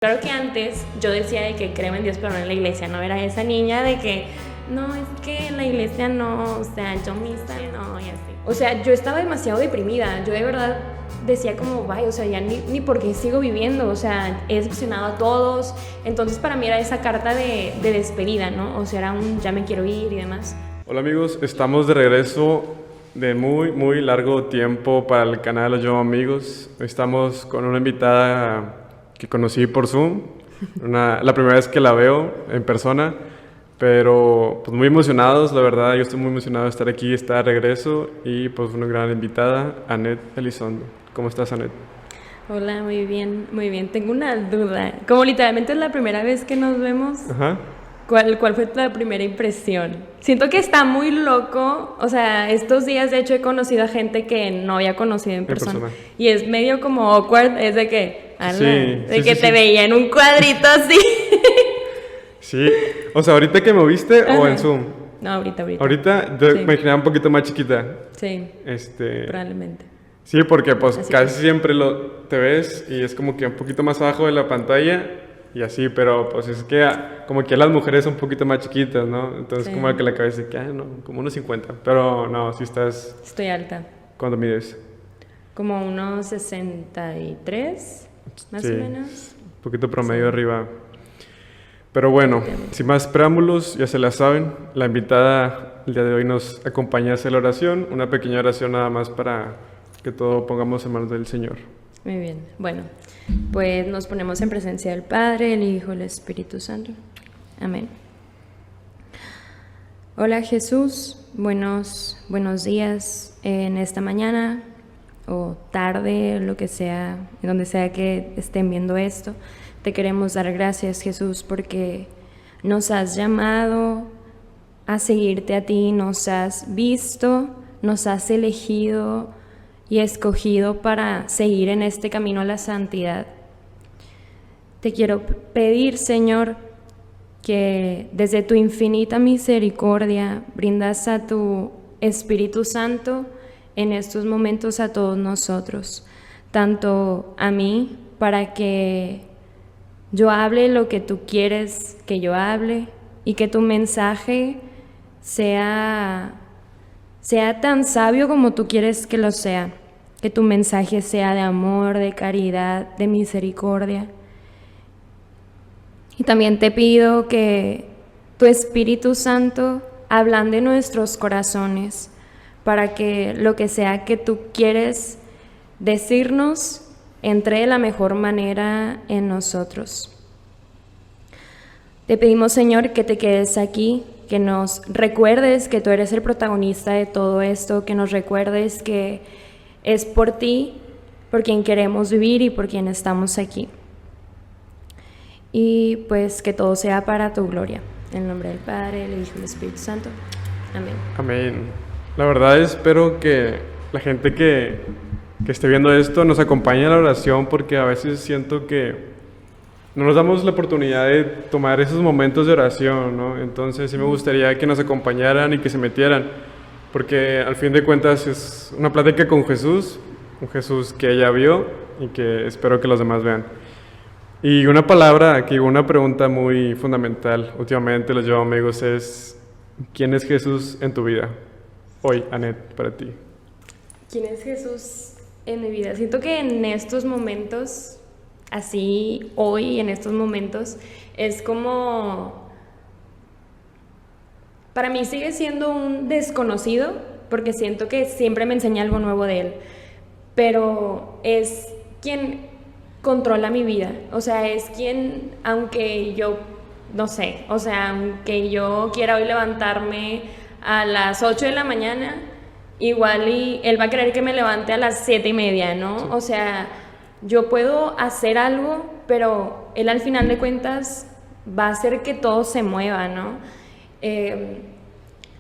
Claro que antes yo decía de que creo en Dios, pero no en la iglesia, no era esa niña de que no, es que en la iglesia no, o sea, yo misa no, y así. O sea, yo estaba demasiado deprimida, yo de verdad decía como, vaya, o sea, ya ni por qué sigo viviendo, o sea, he decepcionado a todos. Entonces para mí era esa carta de despedida, ¿no? O sea, era un ya me quiero ir y demás. Hola amigos, estamos de regreso de muy largo tiempo para el canal Los Yo Amigos. Estamos con una invitada que conocí por Zoom, la primera vez que la veo en persona, pero pues muy emocionados, la verdad, yo estoy muy emocionado de estar aquí, estar de regreso y pues una gran invitada, Anet Elizondo. ¿Cómo estás, Anet? Hola, muy bien, muy bien. Tengo una duda, como literalmente es la primera vez que nos vemos. Ajá. ¿Cuál fue tu primera impresión? Siento que está muy loco, o sea, estos días de hecho he conocido a gente que no había conocido en persona. Y es medio como awkward, es de que, te veía en un cuadrito así. Sí, o sea, ¿ahorita que me viste o en Zoom? No, ahorita. Ahorita yo me imaginaba un poquito más chiquita. Sí, probablemente. Sí, porque pues Así casi siempre te ves y es como que un poquito más abajo de la pantalla y así, pero pues es que como que las mujeres son un poquito más chiquitas, ¿no? Entonces Sí. como que la cabeza que, no, como unos 50, pero no, sí estás... Estoy alta. ¿Cuánto mides? Como unos 63, más o menos. Un poquito promedio arriba. Pero bueno, sin más preámbulos, ya se la saben, la invitada el día de hoy nos acompaña a hacer la oración, una pequeña oración nada más para que todo pongamos en manos del Señor. Muy bien, bueno, pues nos ponemos en presencia del Padre, el Hijo y el Espíritu Santo. Amén. Hola Jesús, buenos días en esta mañana o tarde, lo que sea, donde sea que estén viendo esto. Te queremos dar gracias, Jesús, porque nos has llamado a seguirte a ti, nos has visto, nos has elegido y escogido para seguir en este camino a la santidad. Te quiero pedir, Señor, que desde tu infinita misericordia brindas a tu Espíritu Santo en estos momentos a todos nosotros, tanto a mí, para que yo hable lo que tú quieres que yo hable y que tu mensaje sea tan sabio como tú quieres que lo sea, que tu mensaje sea de amor, de caridad, de misericordia. Y también te pido que tu Espíritu Santo ablande nuestros corazones para que lo que sea que tú quieres decirnos entre de la mejor manera en nosotros. Te pedimos, Señor, que te quedes aquí, que nos recuerdes que tú eres el protagonista de todo esto, que nos recuerdes que es por ti, por quien queremos vivir y por quien estamos aquí. Y pues que todo sea para tu gloria. En el nombre del Padre, del Hijo y del Espíritu Santo. Amén. Amén. La verdad espero que la gente que esté viendo esto nos acompañe a la oración, porque a veces siento que no nos damos la oportunidad de tomar esos momentos de oración, ¿no? Entonces sí me gustaría que nos acompañaran y que se metieran, porque al fin de cuentas es una plática con Jesús, un Jesús que ella vio y que espero que los demás vean. Y una pregunta muy fundamental últimamente, los Yo Amigos, es ¿quién es Jesús en tu vida? Hoy, Anet, para ti. ¿Quién es Jesús en mi vida? Siento que en estos momentos, así hoy, en estos momentos, es como... Para mí sigue siendo un desconocido, porque siento que siempre me enseña algo nuevo de él, pero es quien controla mi vida, o sea, es quien, aunque yo, no sé, o sea, aunque yo quiera hoy levantarme a las 8 de la mañana, igual y él va a querer que me levante a las 7:30, ¿no? Sí. O sea, yo puedo hacer algo, pero él al final de cuentas va a hacer que todo se mueva, ¿no?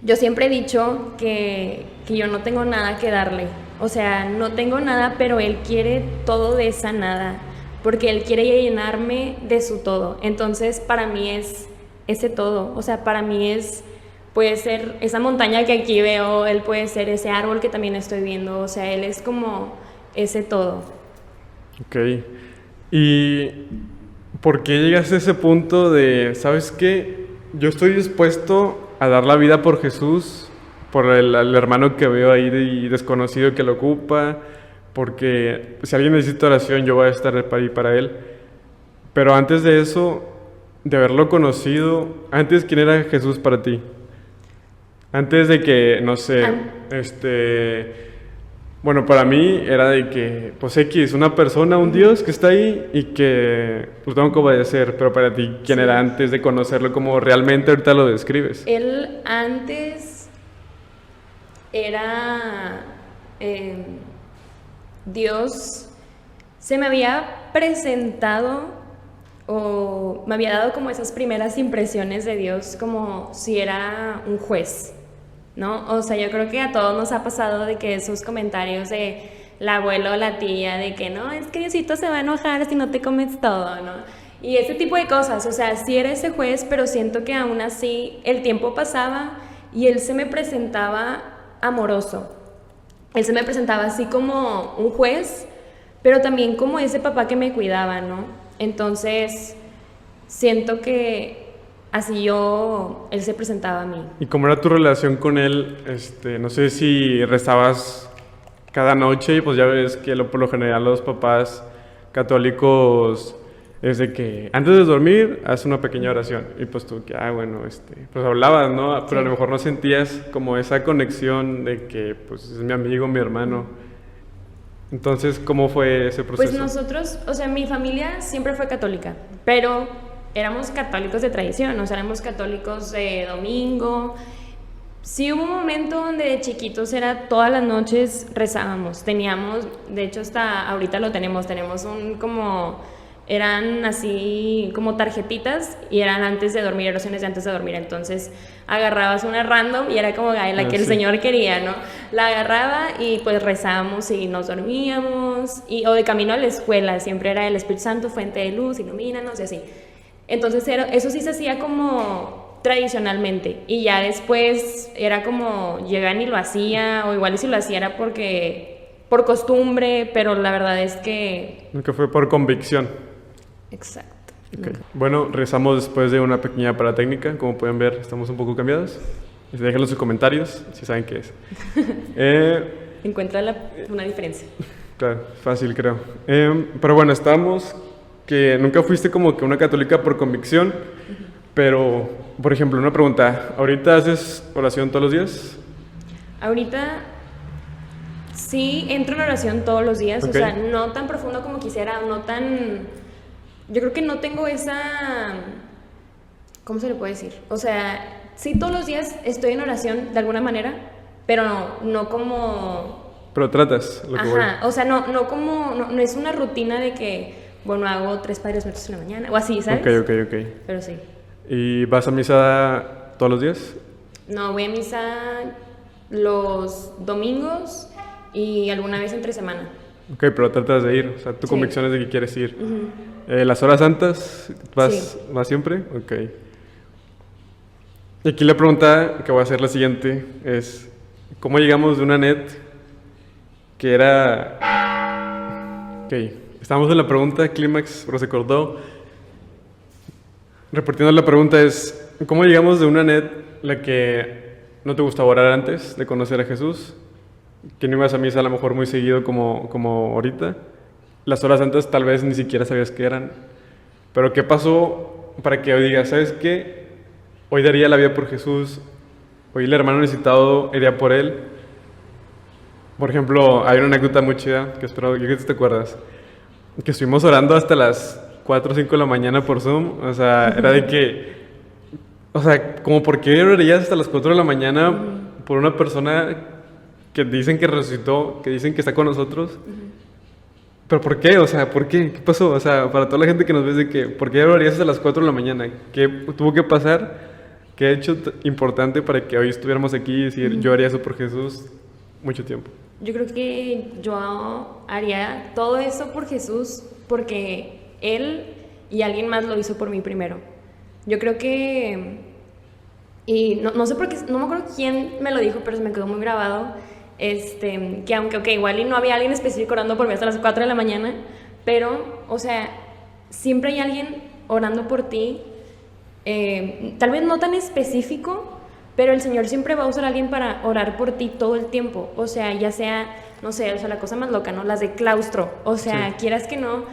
Yo siempre he dicho que yo no tengo nada que darle, o sea, no tengo nada, pero él quiere todo de esa nada, porque él quiere llenarme de su todo. Entonces para mí es ese todo, o sea, para mí puede ser esa montaña que aquí veo, él puede ser ese árbol que también estoy viendo, o sea, él es como ese todo. Ok, y ¿por qué llegaste a ese punto de, sabes qué? Yo estoy dispuesto a dar la vida por Jesús, por el hermano que veo ahí desconocido que lo ocupa, porque si alguien necesita oración, yo voy a estar ahí para él. Pero antes de eso, de haberlo conocido, antes, ¿quién era Jesús para ti? Antes de que, no sé, bueno, para mí era de que, pues X, una persona, un Dios que está ahí y que lo tengo que obedecer, pero para ti, ¿quién Sí. era antes de conocerlo como realmente ahorita lo describes? Él antes era Dios, se me había presentado o me había dado como esas primeras impresiones de Dios como si era un juez, ¿no? O sea, yo creo que a todos nos ha pasado de que esos comentarios de la abuela o la tía de que no, es que Diosito se va a enojar si no te comes todo, ¿no? Y ese tipo de cosas, o sea, sí era ese juez, pero siento que aún así el tiempo pasaba y él se me presentaba amoroso. Él se me presentaba así como un juez, pero también como ese papá que me cuidaba, ¿no? Entonces, siento que así él se presentaba a mí. ¿Y cómo era tu relación con él? No sé si rezabas cada noche y pues ya ves que por lo general los papás católicos es de que antes de dormir haz una pequeña oración y pues tú que, bueno, pues hablabas, ¿no? Pero Sí. a lo mejor no sentías como esa conexión de que pues es mi amigo, mi hermano. Entonces, ¿cómo fue ese proceso? Pues nosotros, o sea, mi familia siempre fue católica, pero éramos católicos de tradición, o sea, éramos católicos de domingo. Sí hubo un momento donde de chiquitos era todas las noches rezábamos, teníamos, de hecho hasta ahorita lo tenemos eran así como tarjetitas y eran antes de dormir, oraciones de antes de dormir, entonces agarrabas una random y era como la que el sí. Señor quería, ¿no? La agarraba y pues rezábamos y nos dormíamos, o de camino a la escuela, siempre era el Espíritu Santo, fuente de luz, ilumínanos y así. Entonces eso sí se hacía como tradicionalmente y ya después era como llegaban y lo hacía, o igual y si lo hacía era por costumbre, pero la verdad es que... Que fue por convicción. Exacto. Okay. Bueno, rezamos después de una pequeña parada técnica. Como pueden ver, estamos un poco cambiados. Déjenlo en sus comentarios si saben qué es. Encuentra una diferencia. Claro, fácil creo. Pero bueno, estábamos que nunca fuiste como que una católica por convicción, pero, por ejemplo, una pregunta. ¿Ahorita haces oración todos los días? Ahorita sí entro en oración todos los días, Ok. o sea, no tan profundo como quisiera, no tan... Yo creo que no tengo esa... ¿Cómo se le puede decir? O sea, sí todos los días estoy en oración de alguna manera, pero no como... Pero tratas lo que voy. Ajá, o sea, no como... No es una rutina de que, bueno, hago 3 Padres Nuestros en la mañana, o así, ¿sabes? Ok. Pero sí. ¿Y vas a misa todos los días? No, voy a misa los domingos y alguna vez entre semana. Ok, pero tratas de ir. O sea, tu Sí. convicción es de que quieres ir. ¿Las horas santas vas, Sí. vas siempre? Ok. Y aquí la pregunta que voy a hacer la siguiente es, ¿cómo llegamos de una net que era... Ok, estamos en la pregunta, clímax, pero se cortó. Repitiendo la pregunta es, ¿cómo llegamos de una net la que no te gustaba orar antes de conocer a Jesús? Que no ibas a misa a lo mejor muy seguido como ahorita. Las horas santas tal vez ni siquiera sabías qué eran. Pero ¿qué pasó para que hoy digas, ¿sabes qué? Hoy daría la vida por Jesús. Hoy el hermano necesitado iría por él. Por ejemplo, hay una anécdota muy chida que espero que te acuerdas. Que estuvimos orando hasta las 4 o 5 de la mañana por Zoom. O sea, era de que... O sea, como por qué orarías hasta las 4 de la mañana por una persona que dicen que resucitó, que dicen que está con nosotros. ¿Pero por qué? O sea, ¿por qué? ¿Qué pasó? O sea, para toda la gente que nos ve de que, ¿por qué orarías hasta las 4 de la mañana? ¿Qué tuvo que pasar? ¿Qué ha hecho importante para que hoy estuviéramos aquí y decir, yo haría eso por Jesús mucho tiempo? Yo creo que yo haría todo eso por Jesús porque Él y alguien más lo hizo por mí primero. Yo creo que... Y no sé por qué, no me acuerdo quién me lo dijo, pero se me quedó muy grabado. Que aunque igual y no había alguien específico orando por mí hasta las 4 de la mañana, pero, o sea, siempre hay alguien orando por ti, tal vez no tan específico, pero el Señor siempre va a usar a alguien para orar por ti todo el tiempo. O sea, ya sea, no sé, o sea, la cosa más loca, ¿no? Las de claustro. O sea, Sí. quieras que no,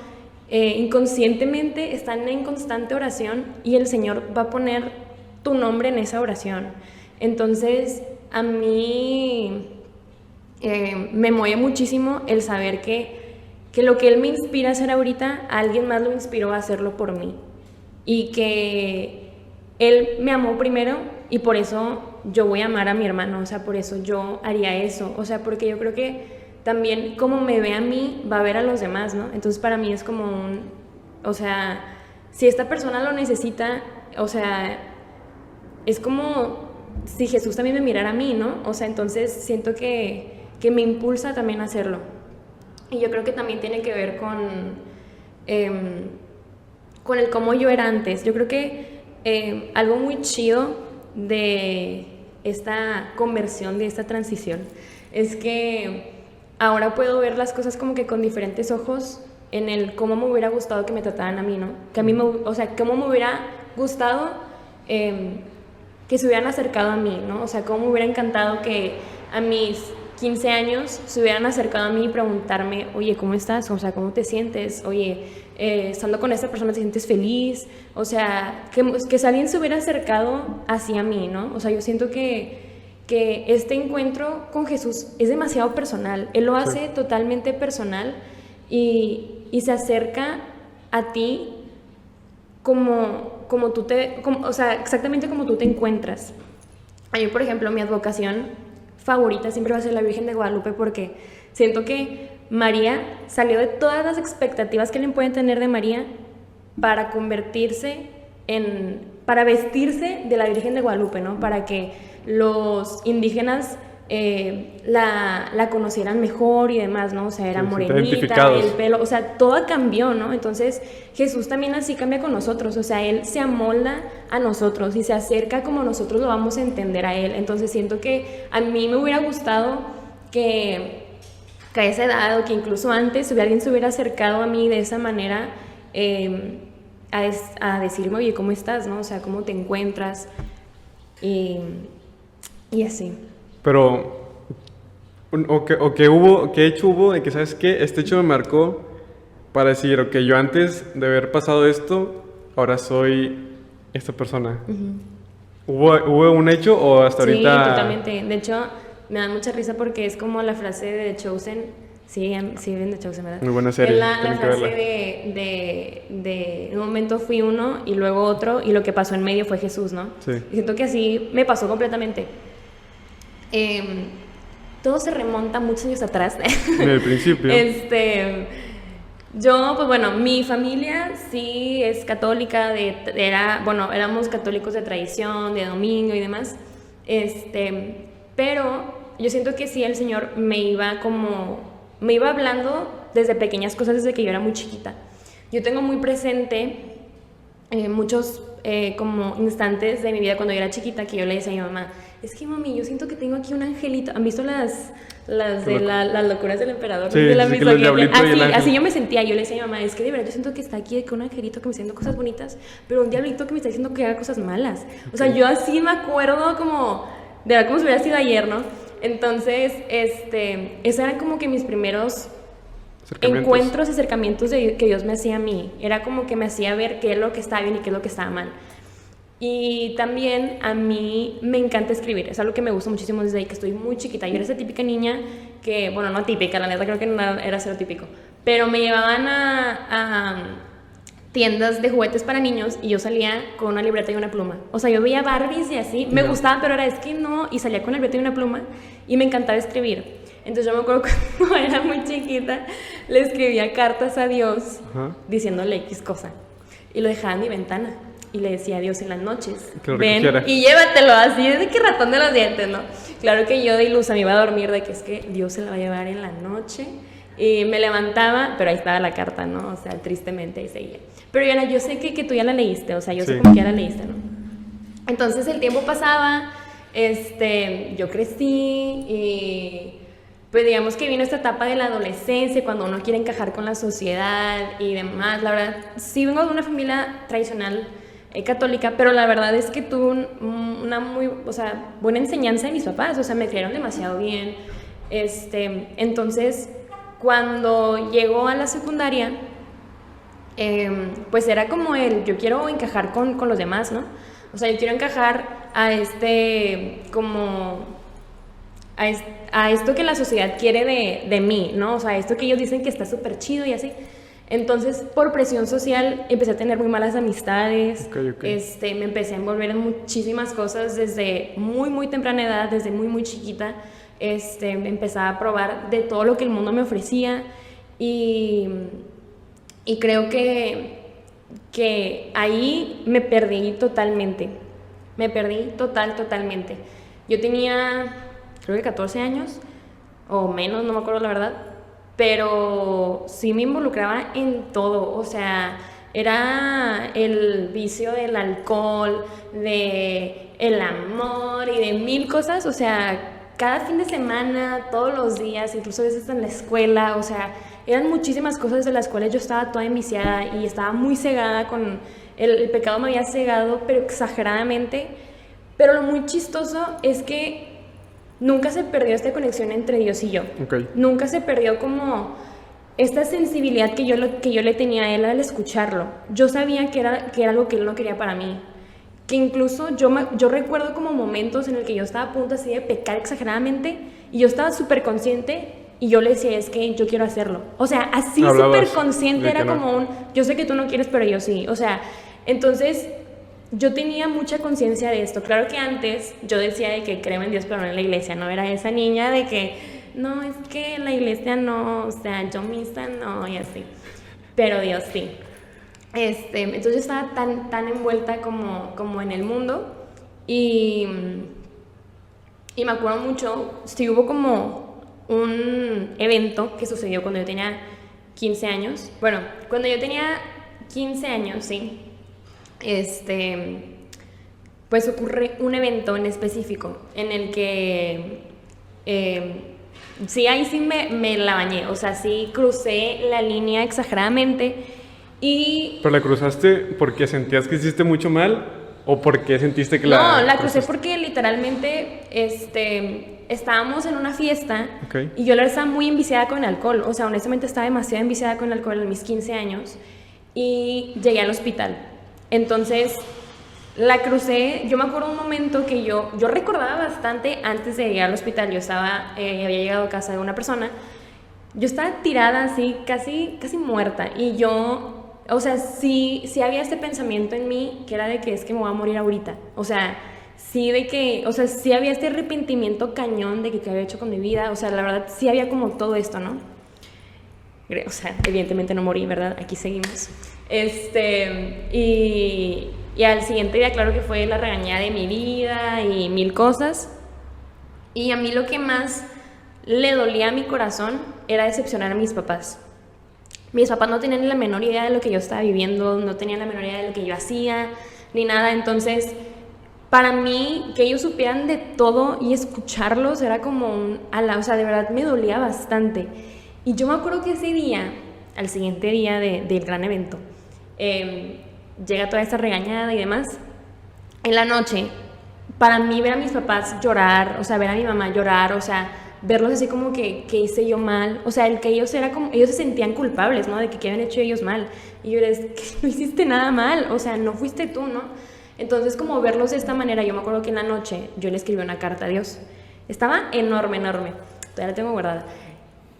inconscientemente están en constante oración y el Señor va a poner tu nombre en esa oración. Entonces, a mí me mueve muchísimo el saber que lo que Él me inspira a hacer ahorita, alguien más lo inspiró a hacerlo por mí. Y que Él me amó primero y por eso yo voy a amar a mi hermano, o sea, por eso yo haría eso, o sea, porque yo creo que también como me ve a mí, va a ver a los demás, ¿no? Entonces para mí es como o sea, si esta persona lo necesita, o sea, es como si Jesús también me mirara a mí, ¿no? O sea, entonces siento que me impulsa también a hacerlo. Y yo creo que también tiene que ver con el cómo yo era antes. Yo creo que algo muy chido de esta conversión, de esta transición, es que ahora puedo ver las cosas como que con diferentes ojos en el cómo me hubiera gustado que me trataran a mí, ¿no? Que a mí o sea, cómo me hubiera gustado que se hubieran acercado a mí, ¿no? O sea, cómo me hubiera encantado que a mis 15 años se hubieran acercado a mí y preguntarme, oye, ¿cómo estás? O sea, ¿cómo te sientes? Oye, estando con esta persona te sientes feliz, o sea, que si alguien se hubiera acercado hacia mí, ¿no? O sea, yo siento que este encuentro con Jesús es demasiado personal, Él lo hace totalmente personal y se acerca a ti como tú o sea, exactamente como tú te encuentras. A mí, por ejemplo, mi advocación favorita siempre va a ser la Virgen de Guadalupe porque siento que María salió de todas las expectativas que alguien puede tener de María para convertirse para vestirse de la Virgen de Guadalupe, ¿no? Para que los indígenas la conocieran mejor y demás, ¿no? O sea, era morenita, el pelo, o sea, todo cambió, ¿no? Entonces, Jesús también así cambia con nosotros, o sea, Él se amolda a nosotros y se acerca como nosotros lo vamos a entender a Él. Entonces, siento que a mí me hubiera gustado que a esa edad o que incluso antes alguien se hubiera acercado a mí de esa manera a decirme, oye, ¿cómo estás? ¿No? O sea, ¿cómo te encuentras? Y así. Pero, ¿qué hecho hubo de que, ¿sabes qué? Este hecho me marcó para decir, ok, yo antes de haber pasado esto, ahora soy esta persona. ¿Hubo un hecho o hasta ahorita? Sí, totalmente. De hecho, me da mucha risa porque es como la frase de The Chosen. Sí, ven The Chosen, ¿verdad? Muy buena serie. Es la frase de un momento fui uno y luego otro y lo que pasó en medio fue Jesús, ¿no? Sí. Y siento que así me pasó completamente. Todo se remonta muchos años atrás. En el principio. Yo, pues bueno, mi familia sí es católica, éramos católicos de tradición, de domingo y demás, pero yo siento que sí el Señor me iba hablando desde pequeñas cosas, desde que yo era muy chiquita. Yo tengo muy presente muchos como instantes de mi vida cuando yo era chiquita que yo le decía a mi mamá, es que mami, yo siento que tengo aquí un angelito. ¿Han visto las locuras del emperador? Sí, De la sí, que el diablito y el ángel. Así yo me sentía, yo le decía a mi mamá, es que de verdad yo siento que está aquí con un angelito que me está diciendo cosas bonitas, pero un diablito que me está diciendo que haga cosas malas. O sea, yo así me acuerdo como si hubiera sido ayer, ¿no? Entonces, esos eran como que mis primeros encuentros, acercamientos que Dios me hacía a mí. Era como que me hacía ver qué es lo que estaba bien y qué es lo que estaba mal. Y también a mí me encanta escribir, es algo que me gusta muchísimo desde ahí que estoy muy chiquita. Yo era esa típica niña que, bueno, no típica, la neta creo que no era cero típico, pero me llevaban a tiendas de juguetes para niños y yo salía con una libreta y una pluma. O sea, yo veía Barbies y así, me gustaban, pero es que no, y salía con la libreta y una pluma y me encantaba escribir. Entonces yo me acuerdo cuando era muy chiquita, le escribía cartas a Dios diciéndole X cosa y lo dejaba en mi ventana. Y le decía a Dios en las noches, ven y llévatelo, así de que ratón de los dientes, ¿no? Claro que yo de ilusa me iba a dormir de que es que Dios se la va a llevar en la noche. Y me levantaba, pero ahí estaba la carta, ¿no? O sea, tristemente ahí seguía. Pero Yana, yo sé que tú ya la leíste, o sea, yo sé como que ya la leíste, ¿no? Entonces el tiempo pasaba, yo crecí y pues digamos que vino esta etapa de la adolescencia, cuando uno quiere encajar con la sociedad y demás. La verdad, sí vengo de una familia tradicional católica, pero la verdad es que tuve una muy, o sea, buena enseñanza de mis papás, o sea, me criaron demasiado bien. Entonces, cuando llegó a la secundaria, pues era como yo quiero encajar con los demás, ¿no? O sea, yo quiero encajar a a esto que la sociedad quiere de mí, ¿no? O sea, esto que ellos dicen que está súper chido y así. Entonces, por presión social, empecé a tener muy malas amistades. Okay. Me empecé a envolver en muchísimas cosas desde muy, muy temprana edad, desde muy, muy chiquita. Me empezaba a probar de todo lo que el mundo me ofrecía y creo que ahí me perdí totalmente. Me perdí totalmente. Yo tenía, creo que 14 años, o menos, no me acuerdo la verdad, pero sí me involucraba en todo. O sea, era el vicio del alcohol, de el amor y de mil cosas. O sea, cada fin de semana, todos los días, incluso a veces en la escuela. O sea, eran muchísimas cosas de las cuales yo estaba toda enviciada y estaba muy cegada con el pecado. Me había cegado, pero exageradamente. Pero lo muy chistoso es que nunca se perdió esta conexión entre Dios y yo. Okay. Nunca se perdió como esta sensibilidad que yo le tenía a él al escucharlo. Yo sabía que era algo que él no quería para mí. Que incluso yo recuerdo como momentos en el que yo estaba a punto así de pecar exageradamente y yo estaba súper consciente y yo le decía, es que yo quiero hacerlo. O sea, así súper consciente era como yo sé que tú no quieres, pero yo sí. O sea, entonces yo tenía mucha conciencia de esto. Claro que antes yo decía de que creo en Dios, pero no en la iglesia. No era esa niña de que, no, es que en la iglesia no, o sea, yo misa no, y así. Pero Dios sí. Entonces yo estaba tan envuelta como en el mundo y me acuerdo mucho, sí hubo como un evento que sucedió cuando yo tenía 15 años. Bueno, cuando yo tenía 15 años, sí, pues ocurre un evento en específico en el que sí, ahí sí me la bañé. O sea, sí crucé la línea exageradamente. ¿Pero la cruzaste porque sentías que hiciste mucho mal o porque sentiste que No, la crucé porque literalmente estábamos en una fiesta. Okay. Y yo la verdad estaba muy enviciada con el alcohol. O sea, honestamente estaba demasiado enviciada con el alcohol en mis 15 años y llegué al hospital. Entonces la crucé. Yo me acuerdo un momento que yo recordaba bastante antes de llegar al hospital. Yo había llegado a casa de una persona. Yo estaba tirada así, casi muerta. Y yo, o sea, sí había este pensamiento en mí que era de que es que me voy a morir ahorita. O sea, sí había este arrepentimiento cañón de que había hecho con mi vida. O sea, la verdad, sí había como todo esto, ¿no? O sea, evidentemente no morí, ¿verdad? Aquí seguimos. Y al siguiente día, claro que fue la regañada de mi vida y mil cosas. Y a mí lo que más le dolía a mi corazón era decepcionar a mis papás. Mis papás no tenían ni la menor idea de lo que yo estaba viviendo, no tenían la menor idea de lo que yo hacía, ni nada. Entonces, para mí, que ellos supieran de todo y escucharlos era como o sea, de verdad me dolía bastante. Y yo me acuerdo que ese día, al siguiente día del gran evento, llega toda esta regañada y demás. En la noche, para mí ver a mis papás llorar, o sea, ver a mi mamá llorar, o sea, verlos así como que hice yo mal, o sea, el que ellos se sentían culpables, ¿no? De que habían hecho ellos mal. Y yo les, que no hiciste nada mal, o sea, no fuiste tú, ¿no? Entonces, como verlos de esta manera, yo me acuerdo que en la noche yo le escribí una carta a Dios. Estaba enorme, todavía la tengo guardada.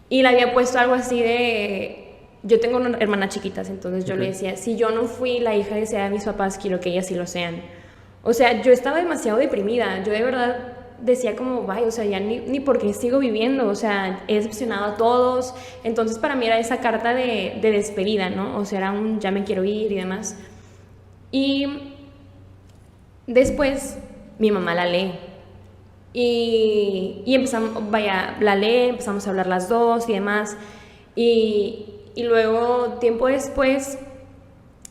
Y le había puesto algo así de, yo tengo hermanas chiquitas, entonces yo le decía, si yo no fui la hija deseada de mis papás, quiero que ellas sí lo sean. O sea, yo estaba demasiado deprimida, yo de verdad decía como, vaya, o sea, ya ni por qué sigo viviendo, o sea, he decepcionado a todos. Entonces para mí era esa carta de despedida, ¿no? O sea, era un ya me quiero ir y demás. Y después mi mamá la lee y empezamos, la lee, empezamos a hablar las dos y demás. Y luego, tiempo después,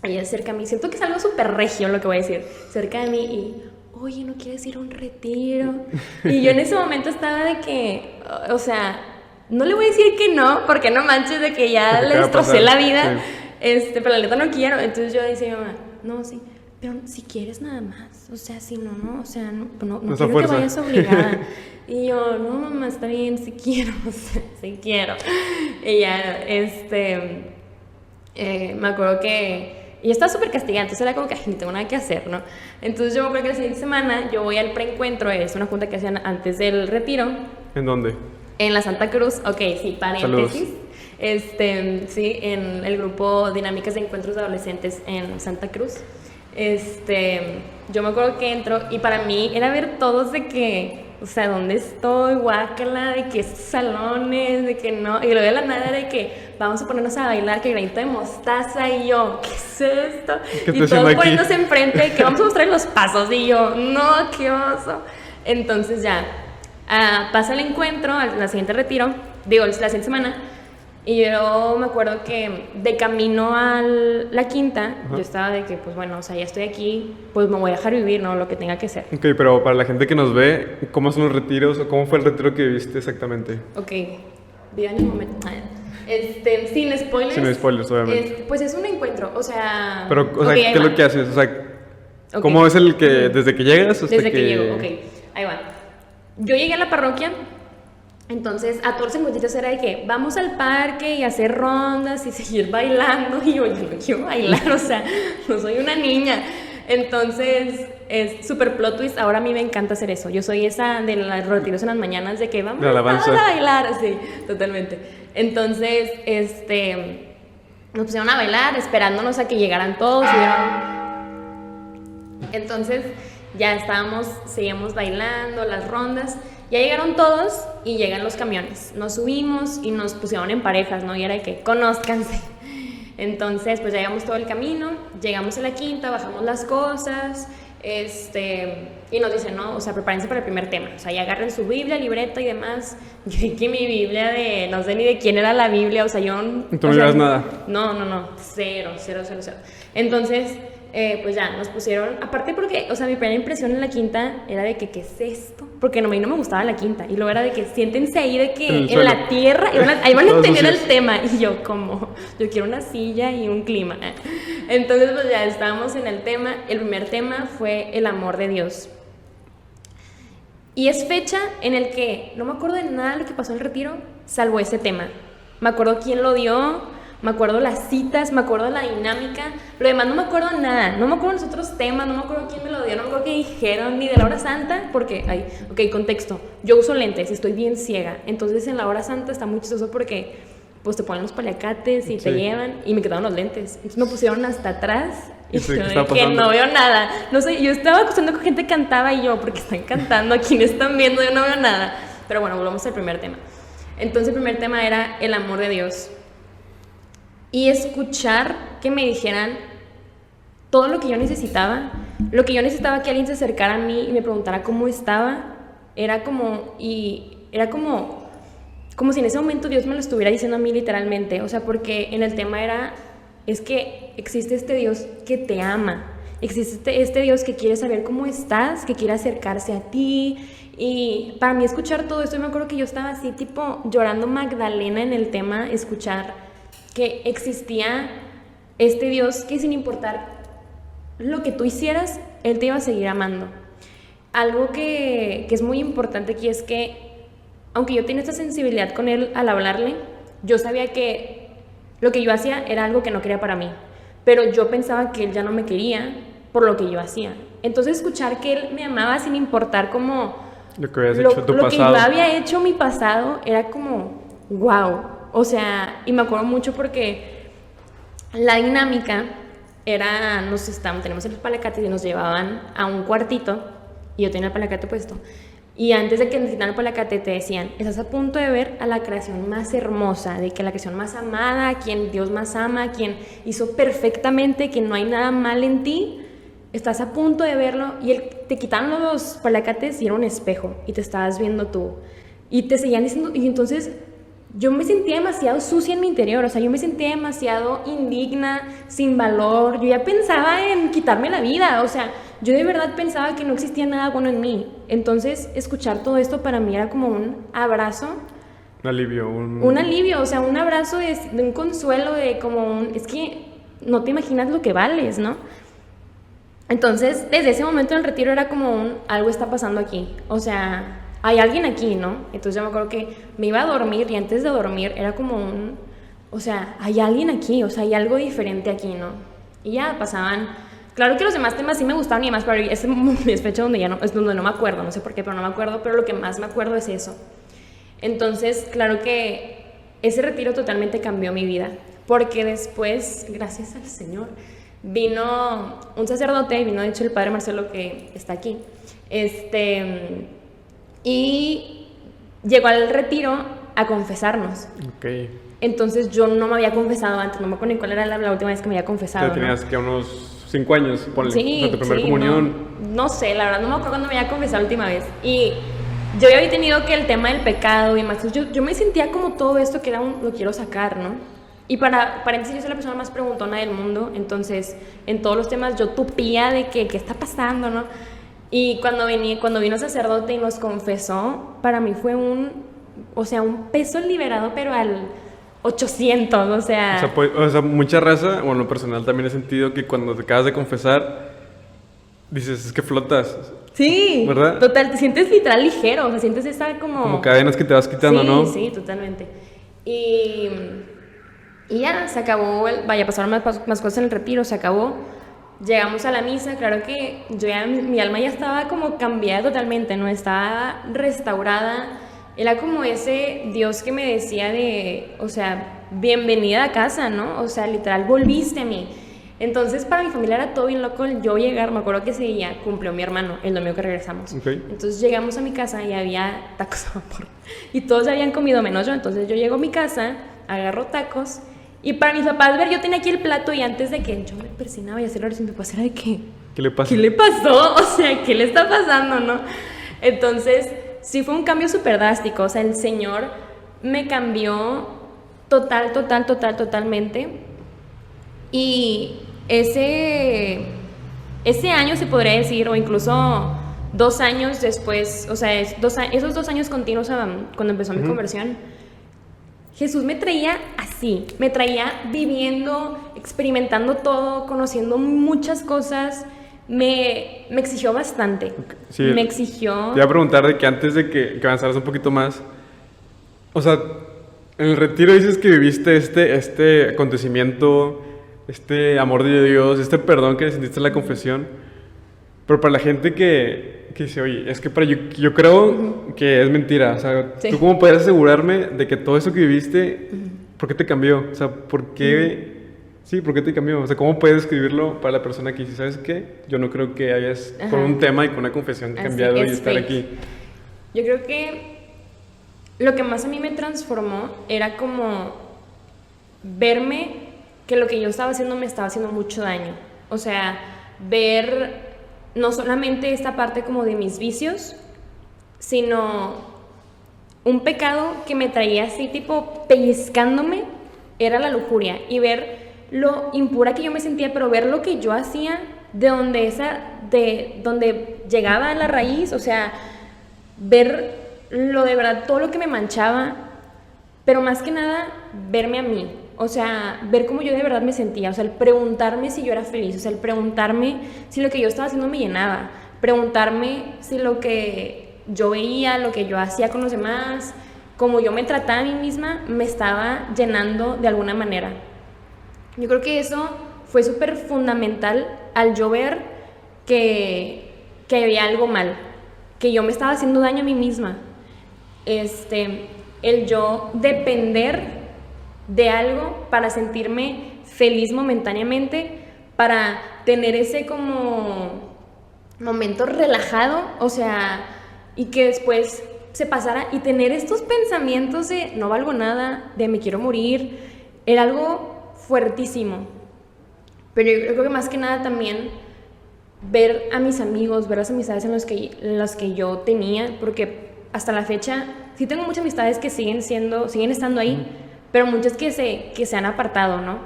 ella cerca de mí, siento que es algo súper regio lo que voy a decir, cerca de mí y, oye, ¿no quieres ir a un retiro? Y yo en ese momento estaba de que, o sea, no le voy a decir que no, porque no manches de que ya le destrocé la vida, pero la neta no quiero. Entonces yo decía a mi mamá, no, sí, pero si quieres nada más, o sea, si no, no, o sea, no quiero que vayas obligada. Y yo, no, mamá, está bien, si quiero, o sea, si quiero. Y ya, me acuerdo que y estaba súper castigada, entonces era como que ni tengo nada que hacer, ¿no? Entonces yo me acuerdo que la siguiente semana yo voy al preencuentro, es una junta que hacían antes del retiro. ¿En dónde? En la Santa Cruz, ok, sí, paréntesis. Sí, en el grupo Dinámicas de Encuentros de Adolescentes en Santa Cruz. Yo me acuerdo que entro y para mí era ver todos de que, o sea, ¿dónde estoy? Guácala, de que estos salones, de que no. Y luego de la nada de que vamos a ponernos a bailar, que granito de mostaza. Y yo, ¿qué es esto? Y todos poniéndose enfrente de que vamos a mostrar los pasos. Y yo, no, qué oso. Entonces ya, pasa el encuentro, la siguiente retiro, la siguiente semana. Y yo me acuerdo que de camino a la quinta, yo estaba de que, pues bueno, o sea, ya estoy aquí, pues me voy a dejar vivir, ¿no? Lo que tenga que ser. Ok, pero para la gente que nos ve, ¿cómo son los retiros o cómo fue el retiro que viviste exactamente? Ok, vivan el momento. Sin spoilers. Sin spoilers, obviamente. Pues es un encuentro, o sea... Pero, o sea, ¿qué es lo que haces? O sea, ¿cómo es el que, desde que llegas hasta Desde que llego, ok, ahí va. Yo llegué a la parroquia. Entonces, a todos los encuentros era de que vamos al parque y hacer rondas y seguir bailando. Y yo no quiero bailar, o sea, no soy una niña. Entonces, es súper plot twist. Ahora a mí me encanta hacer eso. Yo soy esa de los retiros en las mañanas de que vamos a bailar, así, totalmente. Entonces, nos pusieron a bailar esperándonos a que llegaran todos. Entonces, ya seguíamos bailando las rondas. Ya llegaron todos y llegan los camiones. Nos subimos y nos pusieron en parejas, ¿no? Y era de que, conózcanse. Entonces, pues ya llegamos todo el camino, llegamos a la quinta, bajamos las cosas, y nos dicen, no, o sea, prepárense para el primer tema. O sea, ya agarren su Biblia, libreta y demás. Yo dije mi Biblia no sé ni de quién era la Biblia, o sea, yo... ¿Tú no llevas nada? No, cero. Entonces... pues ya, nos pusieron, aparte porque, o sea, mi primera impresión en la quinta era de que, ¿qué es esto? Porque a mí no me gustaba la quinta, y luego era de que, siéntense ahí de que en la tierra, ahí van a entender el tema, y yo yo quiero una silla y un clima. Entonces, pues ya estábamos en el tema, el primer tema fue el amor de Dios. Y es fecha en el que no me acuerdo de nada de lo que pasó en el retiro, salvo ese tema. Me acuerdo quién lo dio, me acuerdo las citas, me acuerdo la dinámica, pero además no me acuerdo nada, no me acuerdo los otros temas, no me acuerdo quién me lo dio, no me acuerdo qué dijeron, ni de la hora santa, porque, contexto, yo uso lentes, estoy bien ciega, entonces en la hora santa está muy chistoso porque, pues te ponen los paliacates y te llevan, y me quedaron los lentes, entonces me pusieron hasta atrás, y yo que no veo nada, no sé, yo estaba acostumbrando que gente cantaba y yo, porque están cantando, quienes están viendo, yo no veo nada, pero bueno, volvamos al primer tema. Entonces el primer tema era el amor de Dios. Y escuchar que me dijeran todo lo que yo necesitaba que alguien se acercara a mí y me preguntara cómo estaba, era como si en ese momento Dios me lo estuviera diciendo a mí literalmente, o sea, porque en el tema es que existe este Dios que te ama, existe este Dios que quiere saber cómo estás, que quiere acercarse a ti. Y para mí escuchar todo esto, yo me acuerdo que yo estaba así tipo llorando Magdalena en el tema, escuchar que existía este Dios que sin importar lo que tú hicieras, Él te iba a seguir amando. Algo que es muy importante aquí es que, aunque yo tenía esta sensibilidad con Él al hablarle, yo sabía que lo que yo hacía era algo que no quería para mí, pero yo pensaba que Él ya no me quería por lo que yo hacía. Entonces escuchar que Él me amaba sin importar como lo que habías hecho tu pasado, que yo había hecho mi pasado, era como, wow. O sea, y me acuerdo mucho porque la dinámica era, tenemos el palacate y nos llevaban a un cuartito y yo tenía el palacate puesto. Y antes de que nos quitaran el palacate te decían, estás a punto de ver a la creación más hermosa, de que la creación más amada, a quien Dios más ama, a quien hizo perfectamente, que no hay nada mal en ti. Estás a punto de verlo y te quitaron los palacates y era un espejo y te estabas viendo tú. Y te seguían diciendo, y entonces... yo me sentía demasiado sucia en mi interior, o sea, yo me sentía demasiado indigna, sin valor, yo ya pensaba en quitarme la vida, o sea, yo de verdad pensaba que no existía nada bueno en mí. Entonces, escuchar todo esto para mí era como un abrazo Un alivio, un alivio, o sea, un abrazo de un consuelo, de como un... Es que no te imaginas lo que vales, ¿no? Entonces, desde ese momento en el retiro era como algo está pasando aquí, o sea, hay alguien aquí, ¿no? Entonces yo me acuerdo que me iba a dormir y antes de dormir era como o sea, hay alguien aquí, o sea, hay algo diferente aquí, ¿no? Y ya pasaban, claro que los demás temas sí me gustaban y demás, pero ese es fecha donde ya no, es donde no me acuerdo, no sé por qué, pero no me acuerdo, pero lo que más me acuerdo es eso. Entonces, claro que ese retiro totalmente cambió mi vida, porque después, gracias al Señor, vino un sacerdote, vino de hecho el padre Marcelo que está aquí, y llegó al retiro a confesarnos. Ok. Entonces yo no me había confesado antes, no me acuerdo ni cuál era la última vez que me había confesado. Ya tenías que unos 5 años, ponle, sí, o sea, tu primera sí, comunión. No sé, la verdad no me acuerdo cuándo me había confesado la última vez. Y yo ya había tenido que el tema del pecado y demás, yo me sentía como todo esto que era lo quiero sacar, ¿no? Y para paréntesis, yo soy la persona más preguntona del mundo, entonces en todos los temas yo tupía de que qué está pasando, ¿no? Y cuando vino el sacerdote y nos confesó, para mí fue un peso liberado, pero al 800, o sea... O sea, mucha raza, bueno, lo personal también he sentido que cuando te acabas de confesar, dices, es que flotas. Sí, ¿verdad? Total, te sientes literal ligero, o sea, sientes esa Como cadenas que te vas quitando, sí, ¿no? Sí, totalmente. Y ya, se acabó, pasaron más cosas en el retiro, se acabó. Llegamos a la misa, claro que mi alma ya estaba como cambiada totalmente, ¿no? Estaba restaurada. Era como ese Dios que me decía o sea, bienvenida a casa, ¿no? O sea, literal, volviste a mí. Entonces, para mi familia era todo bien loco yo llegar. Me acuerdo que ese día cumplió mi hermano, el domingo que regresamos. Okay. Entonces llegamos a mi casa y había tacos a vapor. Y todos ya habían comido menos yo. Entonces yo llego a mi casa, agarro tacos. Y para mis papás ver, yo tenía aquí el plato y antes de que yo me persinaba y hacer oración, mi papá era de que... ¿Qué le pasa? ¿Qué le pasó? O sea, ¿qué le está pasando, no? Entonces, sí fue un cambio súper drástico. O sea, el Señor me cambió totalmente. Y ese año se podría decir, o incluso 2 años después, o sea, esos 2 años continuos cuando empezó mi conversión, Jesús me traía así, me traía viviendo, experimentando todo, conociendo muchas cosas. Me exigió bastante. Sí, me exigió... Te iba a preguntar de que antes de que avanzaras un poquito más, o sea, en el retiro dices que viviste este acontecimiento, este amor de Dios, este perdón que sentiste en la confesión, pero para la gente que dice, oye, es que yo creo que es mentira, o sea, Sí. ¿tú cómo puedes asegurarme de que todo eso que viviste, por qué te cambió? O sea, ¿por qué? Sí, ¿por qué te cambió? O sea, ¿cómo puedes escribirlo para la persona que dice, ¿sabes qué? Yo no creo que hayas, con un tema y con una confesión, cambiado y estar fake. aquí. Yo creo que lo que más a mí me transformó era como verme que lo que yo estaba haciendo me estaba haciendo mucho daño. O sea, ver no solamente esta parte como de mis vicios, sino un pecado que me traía así tipo pellizcándome, era la lujuria. Y ver lo impura que yo me sentía, pero ver lo que yo hacía de donde llegaba a la raíz, o sea, ver lo de verdad, todo lo que me manchaba, pero más que nada, verme a mí. O sea, ver cómo yo de verdad me sentía, o sea, el preguntarme si yo era feliz, o sea, el preguntarme si lo que yo estaba haciendo me llenaba, preguntarme si lo que yo veía, lo que yo hacía con los demás, como yo me trataba a mí misma, me estaba llenando de alguna manera. Yo creo que eso fue súper fundamental al yo ver que había algo mal, que yo me estaba haciendo daño a mí misma. El yo depender de algo para sentirme feliz momentáneamente, para tener ese como momento relajado, o sea, y que después se pasara y tener estos pensamientos de no valgo nada, de me quiero morir, era algo fuertísimo. Pero yo creo que más que nada también ver a mis amigos, ver las amistades en las que yo tenía, porque hasta la fecha sí tengo muchas amistades que siguen estando ahí, pero muchas que se han apartado, ¿no?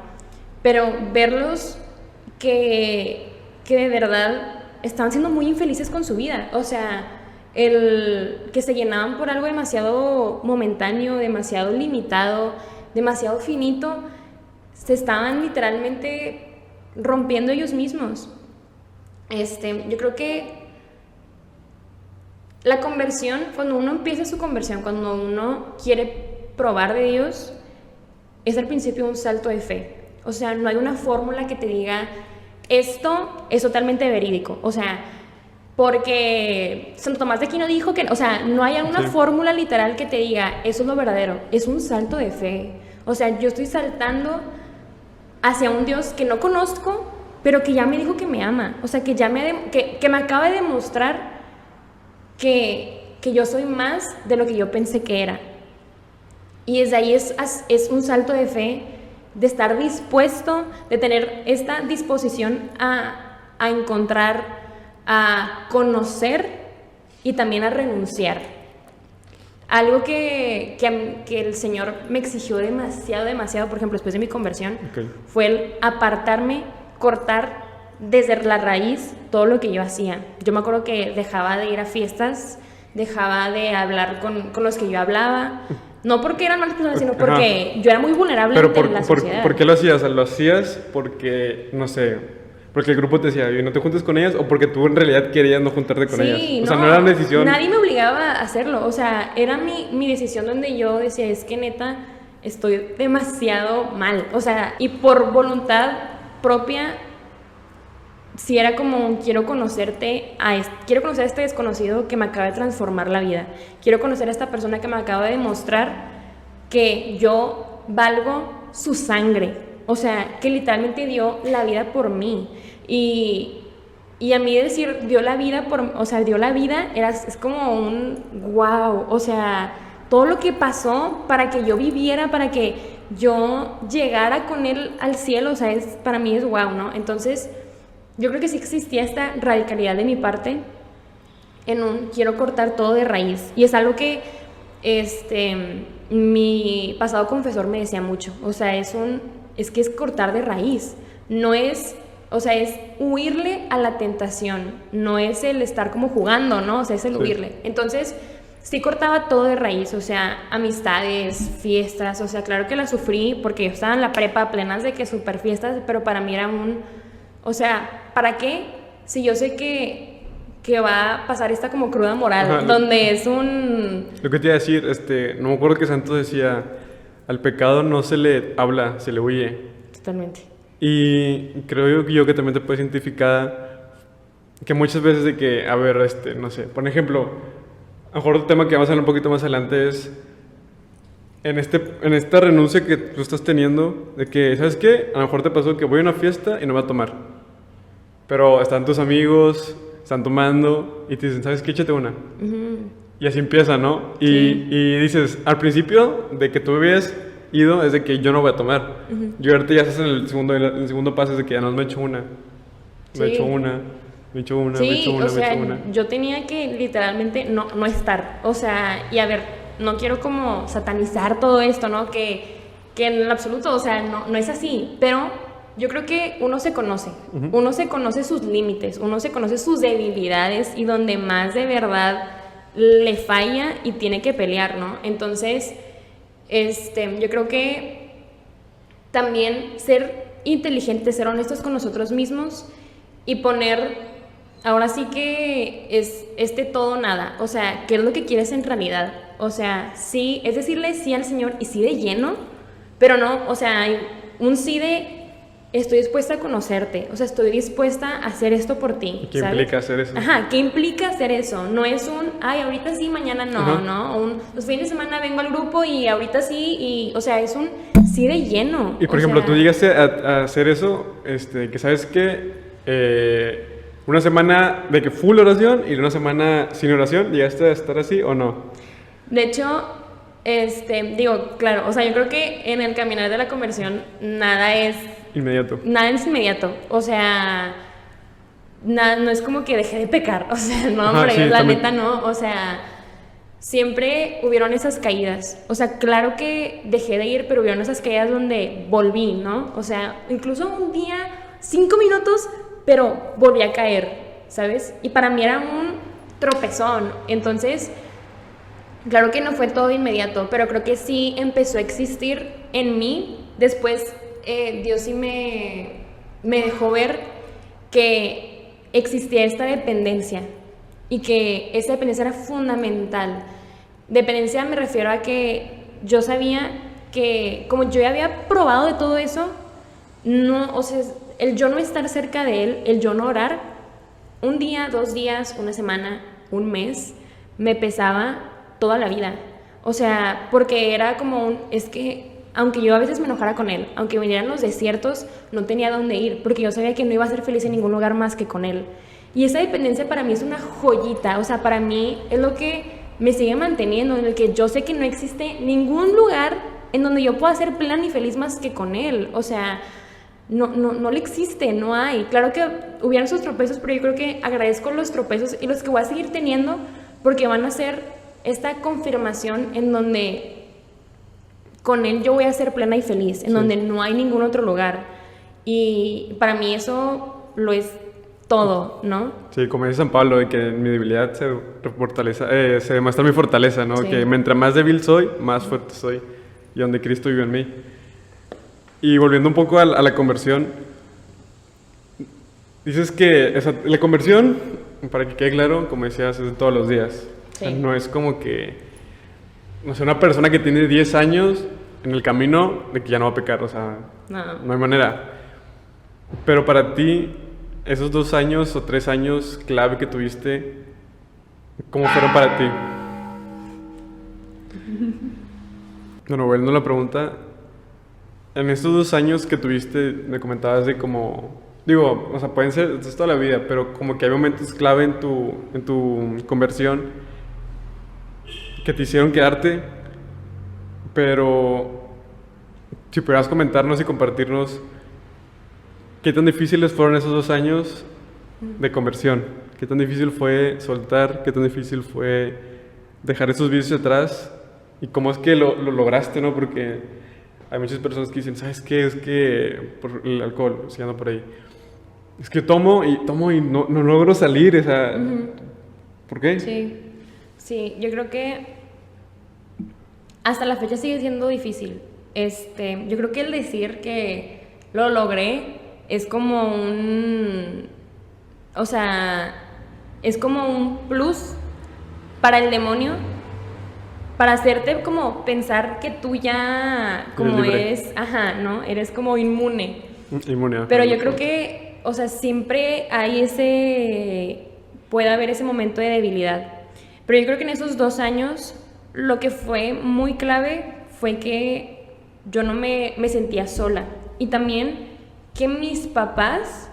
Pero verlos que de verdad estaban siendo muy infelices con su vida, o sea, el que se llenaban por algo demasiado momentáneo, demasiado limitado, demasiado finito, se estaban literalmente rompiendo ellos mismos. Yo creo que la conversión, cuando uno empieza su conversión, cuando uno quiere probar de Dios, es al principio un salto de fe. O sea, no hay una fórmula que te diga, esto es totalmente verídico. O sea, porque Santo Tomás de Aquino dijo que, o sea, no hay una fórmula literal que te diga, eso es lo verdadero. Es un salto de fe. O sea, yo estoy saltando hacia un Dios que no conozco, pero que ya me dijo que me ama. O sea, que me acaba de demostrar que yo soy más de lo que yo pensé que era. Y desde ahí es un salto de fe, de estar dispuesto, de tener esta disposición a encontrar, a conocer y también a renunciar. Algo que el Señor me exigió demasiado, por ejemplo, después de mi conversión, fue el apartarme, cortar desde la raíz todo lo que yo hacía. Yo me acuerdo que dejaba de ir a fiestas, dejaba de hablar con los que yo hablaba, no porque eran malas personas, sino porque yo era muy vulnerable ante la sociedad. ¿Por qué lo hacías? ¿Lo hacías porque, no sé, porque el grupo te decía, no te juntes con ellas, o porque tú en realidad querías no juntarte con ellas? O sea, no era una decisión. Nadie me obligaba a hacerlo, o sea, era mi decisión donde yo decía, es que neta, estoy demasiado mal, o sea, y por voluntad propia, si era como, quiero conocer a este desconocido que me acaba de transformar la vida, quiero conocer a esta persona que me acaba de demostrar que yo valgo su sangre, o sea, que literalmente dio la vida por mí, y a mí decir dio la vida es como un wow, o sea, todo lo que pasó para que yo viviera, para que yo llegara con él al cielo, o sea, para mí es wow, ¿no? Entonces, yo creo que sí existía esta radicalidad de mi parte quiero cortar todo de raíz. Y es algo que mi pasado confesor me decía mucho. O sea, es que es cortar de raíz. No es, o sea, es huirle a la tentación. No es el estar como jugando, ¿no? O sea, es el huirle. Entonces, sí cortaba todo de raíz. O sea, amistades, fiestas. O sea, claro que las sufrí porque yo estaba en la prepa plenas de que super fiestas, pero para mí era o sea, ¿para qué? Si yo sé que va a pasar esta como cruda moral, donde es Lo que te iba a decir, no me acuerdo que Santos decía, al pecado no se le habla, se le huye. Totalmente. Y creo yo que también te puedes identificar que muchas veces de que, a ver, no sé, por ejemplo, a lo mejor otro tema que vamos a hablar un poquito más adelante es en esta renuncia que tú estás teniendo, de que, ¿sabes qué? A lo mejor te pasó que voy a una fiesta y no voy a tomar. Pero están tus amigos, están tomando y te dicen, ¿sabes qué? Échate una. Y así empieza, ¿no? Y dices, al principio de que tú habías ido es de que yo no voy a tomar. Yo ahorita ya estás en el segundo paso, es de que ya no me echo una. Me echo una. Yo tenía que literalmente no estar. O sea, y a ver, no quiero como satanizar todo esto, ¿no? Que en absoluto, o sea, no es así. Pero yo creo que uno se conoce. Uno se conoce sus límites, uno se conoce sus debilidades y donde más de verdad le falla y tiene que pelear, ¿no? Entonces, yo creo que también ser inteligentes, ser honestos con nosotros mismos y poner, ahora sí que es todo o nada, o sea, ¿qué es lo que quieres en realidad? O sea, sí, es decirle sí al Señor y sí de lleno, pero no, o sea, hay un sí de estoy dispuesta a conocerte, o sea, estoy dispuesta a hacer esto por ti. ¿Qué implica hacer eso? Ajá, ¿qué implica hacer eso? No es ahorita sí, mañana no, ¿no? Los fines de semana vengo al grupo y ahorita sí, y, o sea, es un sí de lleno. Y por ejemplo, tú llegaste a hacer eso, que sabes que una semana de que full oración y una semana sin oración, ¿llegaste a estar así o no? De hecho, digo, claro, o sea, yo creo que en el caminar de la conversión nada es inmediato. O sea, no es como que dejé de pecar, o sea, no, hombre, sí, la también. neta no, o sea, siempre hubieron esas caídas, o sea, claro que dejé de ir, pero hubieron esas caídas donde volví, ¿no? O sea, incluso un día, 5 minutos, pero volví a caer, ¿sabes? Y para mí era tropezón. Entonces, claro que no fue todo de inmediato, pero creo que sí empezó a existir en mí. Después Dios sí me dejó ver que existía esta dependencia y que esa dependencia era fundamental. Dependencia me refiero a que yo sabía que como yo ya había probado de todo eso, no, o sea, el yo no estar cerca de él, el yo no orar, un día, 2 días, una semana, un mes, me pesaba toda la vida. O sea, porque era como es que aunque yo a veces me enojara con él, aunque vinieran los desiertos, no tenía dónde ir, porque yo sabía que no iba a ser feliz en ningún lugar más que con él. Y esa dependencia para mí es una joyita, o sea, para mí es lo que me sigue manteniendo, en el que yo sé que no existe ningún lugar en donde yo pueda ser plena y feliz más que con él. O sea, no le existe, no hay. Claro que hubieran sus tropezos, pero yo creo que agradezco los tropezos y los que voy a seguir teniendo, porque van a ser esta confirmación en donde con él yo voy a ser plena y feliz, en donde no hay ningún otro lugar. Y para mí eso lo es todo, ¿no? Sí, como dice San Pablo, de que en mi debilidad se demuestra mi fortaleza, ¿no? Sí. Que mientras más débil soy, más fuerte soy, y donde Cristo vive en mí. Y volviendo un poco a la conversión, dices que la conversión, para que quede claro, como decías, es de todos los días. Sí. O sea, no es como que, no sé, una persona que tiene 10 años en el camino de que ya no va a pecar, o sea, no hay manera. Pero para ti, esos 2 años o 3 años clave que tuviste, ¿cómo fueron para ti? Bueno, volviendo a la pregunta, en estos 2 años que tuviste, me comentabas de como, digo, o sea, pueden ser es toda la vida, pero como que hay momentos clave en tu conversión que te hicieron quedarte, pero si pudieras comentarnos y compartirnos qué tan difíciles fueron esos 2 años de conversión, qué tan difícil fue soltar, qué tan difícil fue dejar esos vicios atrás y cómo es que lo lograste, ¿no? Porque hay muchas personas que dicen, ¿sabes qué? Es que por el alcohol, siguiendo por ahí, es que tomo y no logro salir, o sea, ¿por qué? Sí, yo creo que hasta la fecha sigue siendo difícil. Yo creo que el decir que lo logré es como es como un plus para el demonio, para hacerte como pensar que tú ya como ¿no? Eres como inmune. Pero yo creo que, o sea, siempre puede haber ese momento de debilidad. Pero yo creo que en esos 2 años lo que fue muy clave fue que yo no me sentía sola. Y también que mis papás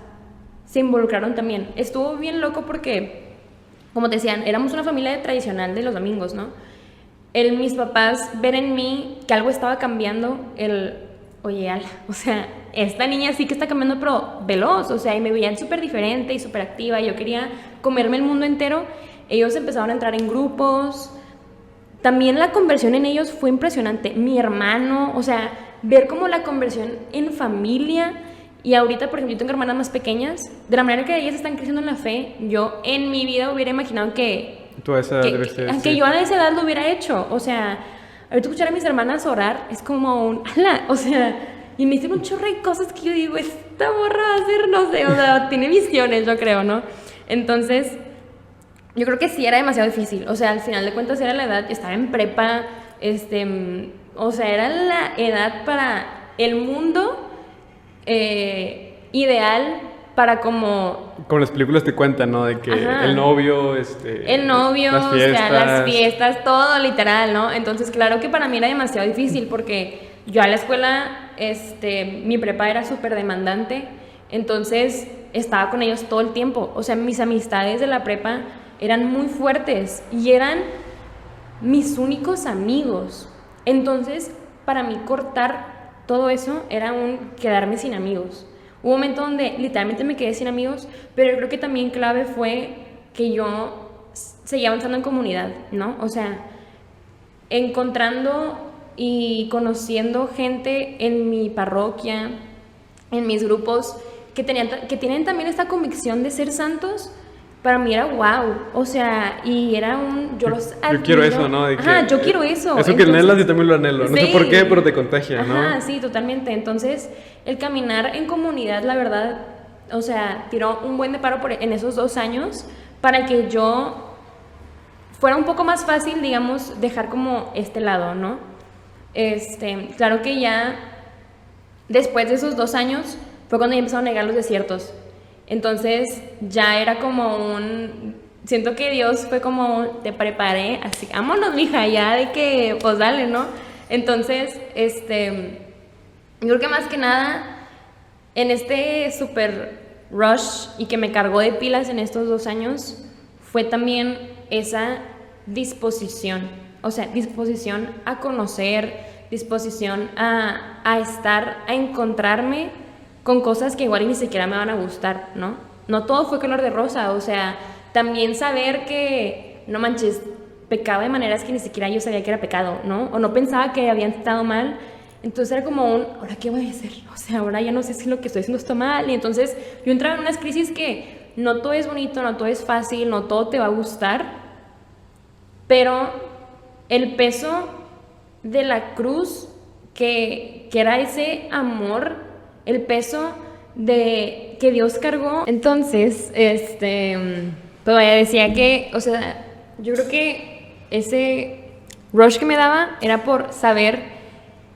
se involucraron también. Estuvo bien loco porque, como te decían, éramos una familia tradicional de los domingos, ¿no? Mis papás ver en mí que algo estaba cambiando, oye, o sea, esta niña sí que está cambiando, pero veloz, o sea, y me veían súper diferente y súper activa, y yo quería comerme el mundo entero. Ellos empezaron a entrar en grupos. También la conversión en ellos fue impresionante. Mi hermano, o sea, ver como la conversión en familia. Y ahorita, por ejemplo, yo tengo hermanas más pequeñas. De la manera que ellas están creciendo en la fe, yo en mi vida hubiera imaginado que yo a esa edad lo hubiera hecho. O sea, ahorita escuchar a mis hermanas orar es como o sea, y me hicieron un chorro de cosas que yo digo, esta morra va a hacer, no sé, o sea, tiene visiones, yo creo, ¿no? Entonces, yo creo que sí era demasiado difícil. O sea, al final de cuentas era la edad, estaba en prepa, o sea, era la edad para el mundo ideal para como las películas te cuentan, ¿no? De que el novio, las fiestas. O sea, las fiestas, todo literal, ¿no? Entonces, claro que para mí era demasiado difícil porque yo a la escuela, mi prepa era súper demandante, entonces estaba con ellos todo el tiempo. O sea, mis amistades de la prepa eran muy fuertes y eran mis únicos amigos. Entonces, para mí cortar todo eso era quedarme sin amigos. Hubo un momento donde literalmente me quedé sin amigos, pero yo creo que también clave fue que yo seguía avanzando en comunidad, ¿no? O sea, encontrando y conociendo gente en mi parroquia, en mis grupos, que tienen también esta convicción de ser santos, para mí era wow, o sea, y era un, yo los Yo quiero admiro. eso, ¿no? De que, Ajá, yo quiero eso. Eso que Entonces, anhelas, yo también lo anhelo. No sé sí. por qué, pero te contagia, ¿no? Ajá, sí, totalmente. Entonces, el caminar en comunidad, la verdad, o sea, tiró un buen de paro en esos 2 años para que yo fuera un poco más fácil, digamos, dejar como este lado, ¿no? Claro que ya después de esos 2 años fue cuando ya empezaron a negar los desiertos. Entonces ya era como siento que Dios fue como, te preparé, así, vámonos, mija, ya de que, pues dale, ¿no? Entonces, yo creo que más que nada, en este super rush y que me cargó de pilas en estos 2 años, fue también esa disposición, o sea, disposición a conocer, disposición a estar, a encontrarme con cosas que igual ni siquiera me van a gustar, ¿no? No todo fue color de rosa, o sea, también saber que, no manches, pecaba de maneras que ni siquiera yo sabía que era pecado, ¿no? O no pensaba que habían estado mal. Entonces era como ¿ahora qué voy a hacer? O sea, ahora ya no sé si lo que estoy haciendo está mal. Y entonces yo entraba en unas crisis que no todo es bonito, no todo es fácil, no todo te va a gustar, pero el peso de la cruz, que era ese amor, el peso de que Dios cargó. Entonces, pues vaya, decía que, o sea, yo creo que ese rush que me daba era por saber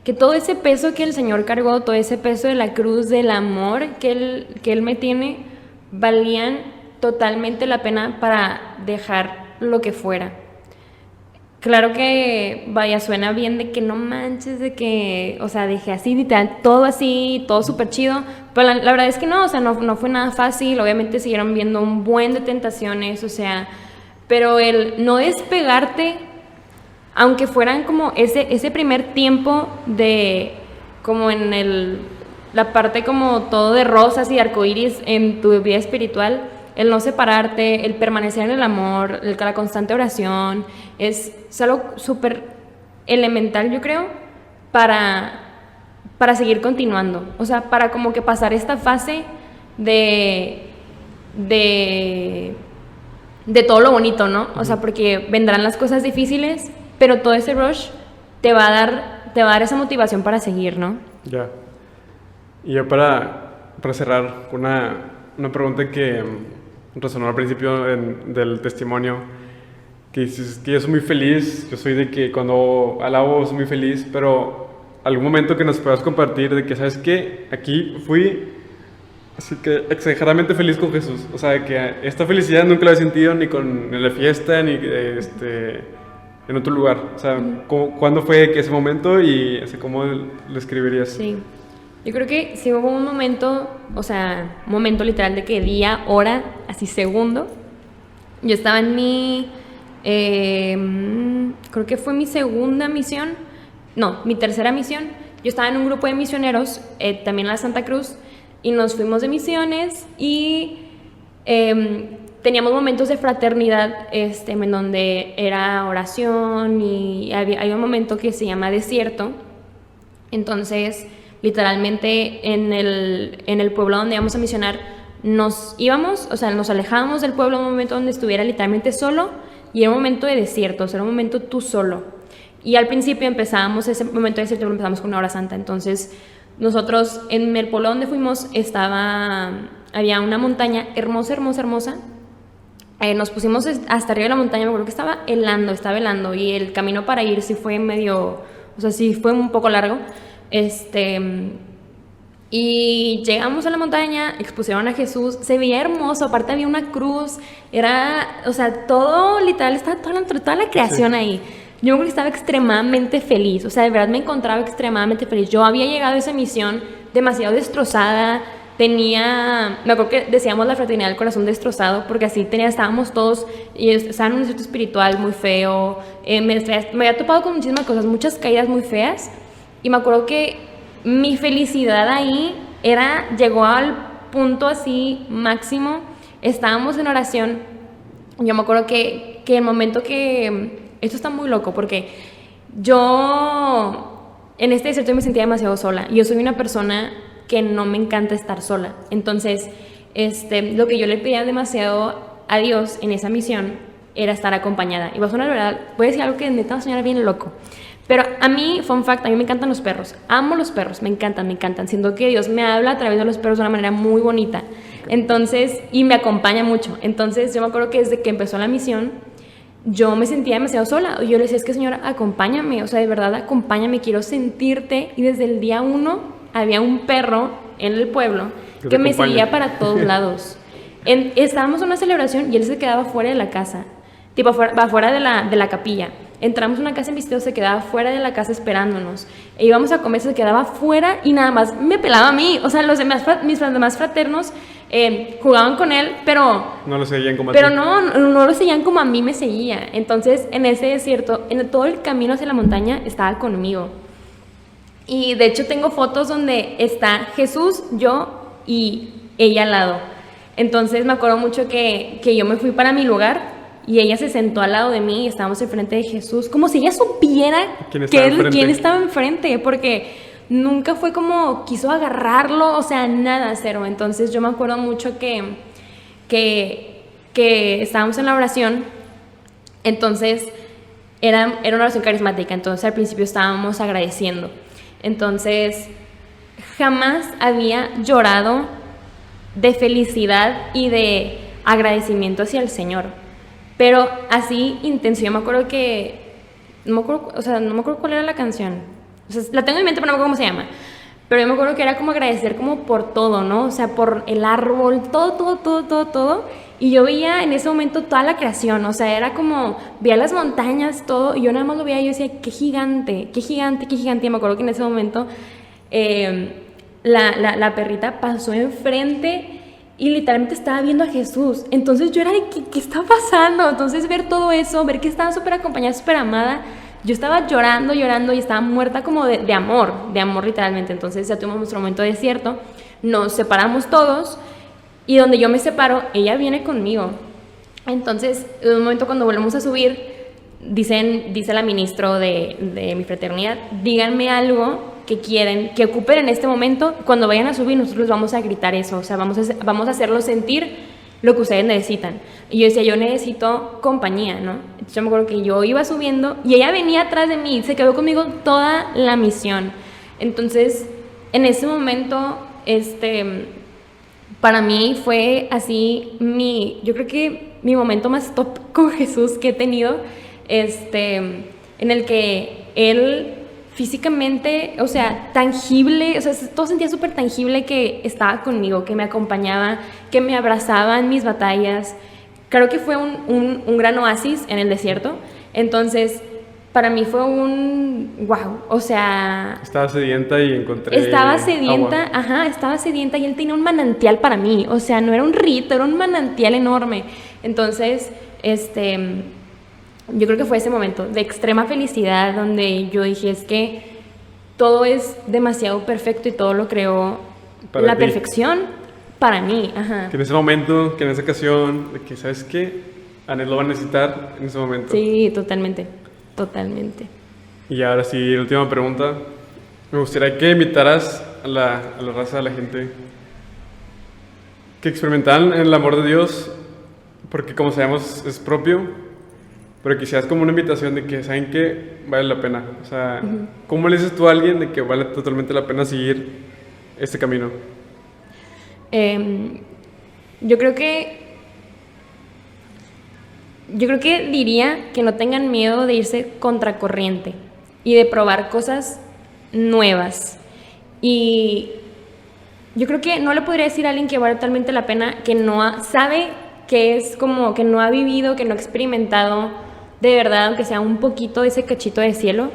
que todo ese peso que el Señor cargó, todo ese peso de la cruz, del amor que Él me tiene, valían totalmente la pena para dejar lo que fuera. Claro que, vaya, suena bien de que no manches, de que, o sea, dejé así, literal, todo súper chido, pero la verdad es que no, o sea, no fue nada fácil, obviamente siguieron viendo un buen de tentaciones, o sea, pero el no despegarte, aunque fueran como ese primer tiempo de, como en la parte como todo de rosas y arcoíris en tu vida espiritual, el no separarte, el permanecer en el amor, la constante oración, es algo súper elemental, yo creo, para seguir continuando. O sea, para como que pasar esta fase de todo lo bonito, ¿no? O sea, porque vendrán las cosas difíciles, pero todo ese rush te va a dar esa motivación para seguir, ¿no? Ya. Y ya para cerrar, una pregunta que resonó al principio del testimonio, que dices que yo soy muy feliz, yo soy de que cuando alabo soy muy feliz, pero algún momento que nos puedas compartir de que, ¿sabes qué? Aquí fui así que exageradamente feliz con Jesús, o sea, que esta felicidad nunca la he sentido ni en la fiesta, ni en otro lugar, o sea, ¿cuándo fue que ese momento y así, cómo lo escribirías? Sí. Yo creo que sí hubo un momento, o sea, un momento literal de que día, hora, así segundo. Yo estaba en creo que fue mi segunda misión, no, mi tercera misión. Yo estaba en un grupo de misioneros, también en la Santa Cruz, y nos fuimos de misiones y teníamos momentos de fraternidad en donde era oración y hay un momento que se llama desierto. Entonces, literalmente en el pueblo donde íbamos a misionar nos íbamos, o sea, nos alejábamos del pueblo en un momento donde estuviera literalmente solo y era un momento de desierto, o sea, era un momento tú solo. Y al principio empezábamos, ese momento de desierto empezamos con una hora santa. Entonces nosotros en el pueblo donde fuimos había una montaña hermosa, hermosa, hermosa. Nos pusimos hasta arriba de la montaña, me acuerdo que estaba helando y el camino para ir sí fue medio, o sea, sí fue un poco largo. Y llegamos a la montaña, expusieron a Jesús, se veía hermoso, aparte había una cruz, o sea, todo literal, estaba toda la creación ahí. Yo creo que estaba extremadamente feliz, o sea, de verdad me encontraba extremadamente feliz. Yo había llegado a esa misión demasiado destrozada, me acuerdo que decíamos la fraternidad del corazón destrozado, porque así estábamos todos, y estaba en un desierto espiritual muy feo, me había topado con muchísimas cosas, muchas caídas muy feas, y me acuerdo que mi felicidad ahí llegó al punto así máximo. Estábamos en oración. Yo me acuerdo que el momento esto está muy loco porque yo en este desierto me sentía demasiado sola. Yo soy una persona que no me encanta estar sola. Entonces, lo que yo le pedía demasiado a Dios en esa misión era estar acompañada. Y va a sonar, verdad, voy a decir algo que neta va a sonar bien loco. Pero a mí, fun fact, a mí me encantan los perros. Amo los perros, me encantan, me encantan. Siento que Dios me habla a través de los perros de una manera muy bonita. Entonces, y me acompaña mucho. Entonces, yo me acuerdo que desde que empezó la misión, yo me sentía demasiado sola. Yo le decía, es que Señora, acompáñame, o sea, de verdad, acompáñame, quiero sentirte. Y desde el día 1 había un perro en el pueblo que me seguía para todos lados. Estábamos en una celebración y él se quedaba fuera de la casa, tipo afuera de la capilla. Entramos a una casa en visiteo, se quedaba fuera de la casa esperándonos. E íbamos a comer, se quedaba fuera y nada más me pelaba a mí. O sea, mis demás fraternos jugaban con él, pero... No lo seguían como a Pero ti. no lo seguían como a mí me seguía. Entonces, en ese desierto, en todo el camino hacia la montaña, estaba conmigo. Y de hecho tengo fotos donde está Jesús, yo y ella al lado. Entonces me acuerdo mucho que yo me fui para mi lugar y ella se sentó al lado de mí y estábamos enfrente de Jesús, como si ella supiera quién estaba enfrente, porque nunca fue como quiso agarrarlo, o sea, nada, cero. Entonces yo me acuerdo mucho que estábamos en la oración, entonces era una oración carismática, entonces al principio estábamos agradeciendo. Entonces jamás había llorado de felicidad y de agradecimiento hacia el Señor, pero así intenso. Yo me acuerdo que no me acuerdo cuál era la canción, o sea, la tengo en mente pero no me acuerdo cómo se llama, pero yo me acuerdo que era como agradecer como por todo, ¿no? O sea, por el árbol, todo, y yo veía en ese momento toda la creación, o sea, era como, veía las montañas, todo, y yo nada más lo veía y yo decía, qué gigante, y me acuerdo que en ese momento la perrita pasó enfrente y literalmente estaba viendo a Jesús. Entonces yo era de, ¿qué está pasando? Entonces ver todo eso, ver que estaba súper acompañada, súper amada, yo estaba llorando y estaba muerta como de amor literalmente. Entonces ya tuvimos nuestro momento de desierto, nos separamos todos y donde yo me separo, ella viene conmigo. Entonces en un momento cuando volvemos a subir, dice la ministro de mi fraternidad, díganme algo que quieren, que ocupen en este momento. Cuando vayan a subir, nosotros vamos a gritar eso, o sea, vamos a hacerlo sentir lo que ustedes necesitan. Y yo decía, yo necesito compañía, ¿no? Entonces yo me acuerdo que yo iba subiendo y ella venía atrás de mí, se quedó conmigo toda la misión. Entonces, en ese momento, para mí fue así yo creo que mi momento más top con Jesús que he tenido, en el que Él físicamente, o sea, tangible, o sea, todo sentía súper tangible que estaba conmigo, que me acompañaba, que me abrazaba en mis batallas. Creo que fue un gran oasis en el desierto. Entonces, para mí fue un wow, o sea... Estaba sedienta y encontré Estaba sedienta, agua. ajá, estaba sedienta y Él tenía un manantial para mí, o sea, no era un rito, era un manantial enorme. Entonces, yo creo que fue ese momento de extrema felicidad donde yo dije, es que todo es demasiado perfecto y todo lo creó Para la ti. perfección para mí, ajá. Que en ese momento, que en esa ocasión, de que sabes qué, Anel lo va a necesitar en ese momento. Sí, totalmente. Y ahora sí, la última pregunta. Me gustaría que invitaras a la raza, a la gente que experimentaran el amor de Dios, porque como sabemos es propio, pero quizás como una invitación de que saben que vale la pena. O sea, ¿cómo le dices tú a alguien de que vale totalmente la pena seguir este camino? Yo creo que diría que no tengan miedo de irse contracorriente y de probar cosas nuevas. Y yo creo que no le podría decir a alguien que vale totalmente la pena, que no sabe que es como que no ha vivido, que no ha experimentado de verdad, aunque sea un poquito de ese cachito de cielo,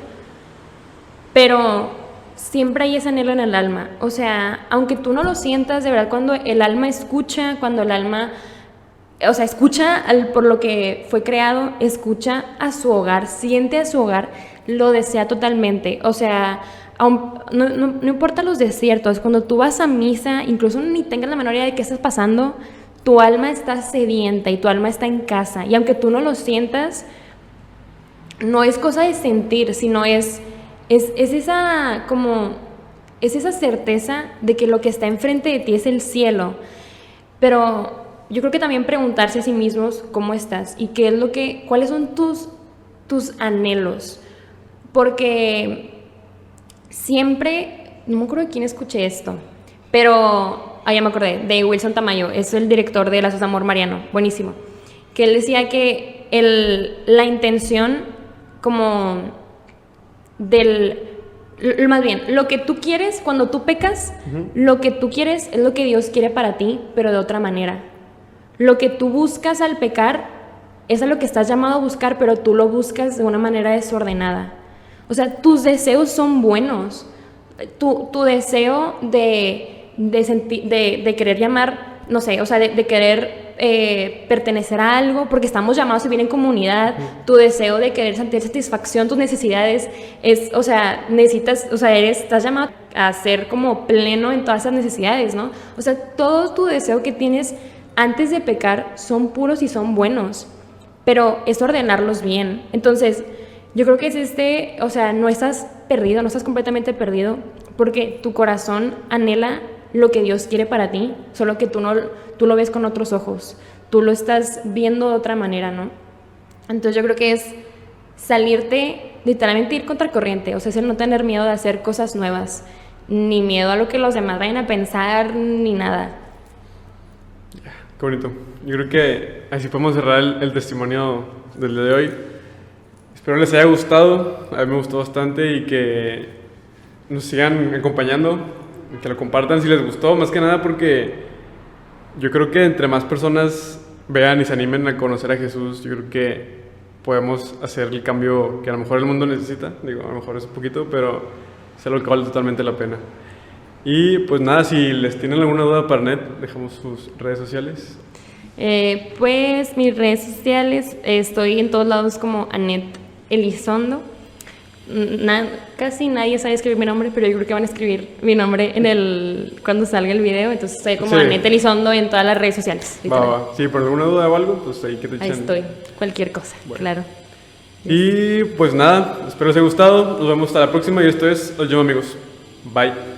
pero siempre hay ese anhelo en el alma. O sea, aunque tú no lo sientas, de verdad, cuando el alma escucha, cuando el alma, o sea, escucha por lo que fue creado, escucha a su hogar, siente a su hogar, lo desea totalmente. O sea, no importa los desiertos, cuando tú vas a misa, incluso ni tengas la menor idea de qué estás pasando, tu alma está sedienta y tu alma está en casa. Y aunque tú no lo sientas, no es cosa de sentir, sino es esa certeza de que lo que está enfrente de ti es el cielo. Pero yo creo que también preguntarse a sí mismos cómo estás y qué es lo que, cuáles son tus anhelos. Porque siempre, no me acuerdo de quién escuché esto, pero, ya me acordé, de Wilson Tamayo, es el director de Lazos de Amor Mariano, buenísimo, que él decía que la intención como más bien, lo que tú quieres cuando tú pecas, lo que tú quieres es lo que Dios quiere para ti, pero de otra manera. Lo que tú buscas al pecar es a lo que estás llamado a buscar, pero tú lo buscas de una manera desordenada. O sea, tus deseos son buenos. Tu deseo de querer llamar, no sé, o sea, de querer pertenecer a algo, porque estamos llamados a vivir en comunidad, tu deseo de querer sentir satisfacción, tus necesidades, o sea, necesitas, o sea, estás llamado a ser como pleno en todas esas necesidades, ¿no? O sea, todo tu deseo que tienes antes de pecar son puros y son buenos, pero es ordenarlos bien. Entonces, yo creo que es o sea, no estás perdido, no estás completamente perdido, porque tu corazón anhela lo que Dios quiere para ti, solo que tú lo ves con otros ojos, tú lo estás viendo de otra manera, ¿no? Entonces yo creo que es salirte, literalmente ir contra corriente, o sea, es el no tener miedo de hacer cosas nuevas, ni miedo a lo que los demás vayan a pensar, ni nada. Qué bonito. Yo creo que así podemos cerrar el testimonio del día de hoy. Espero les haya gustado, a mí me gustó bastante y que nos sigan acompañando, que lo compartan si les gustó, más que nada porque yo creo que entre más personas vean y se animen a conocer a Jesús, yo creo que podemos hacer el cambio que a lo mejor el mundo necesita. Digo, a lo mejor es un poquito, pero es algo que vale totalmente la pena. Y pues nada, si les tienen alguna duda para Anet, dejamos sus redes sociales. Pues mis redes sociales, estoy en todos lados como Anet Elizondo. Casi nadie sabe escribir mi nombre, pero yo creo que van a escribir mi nombre cuando salga el video. Entonces estoy como Anet Elizondo en todas las redes sociales. Va. Sí, por alguna duda o algo, pues ahí que te echen. Ahí estoy, cualquier cosa, bueno. Claro. Y pues nada, espero les haya gustado. Nos vemos hasta la próxima y esto es Los Llamo Amigos. Bye.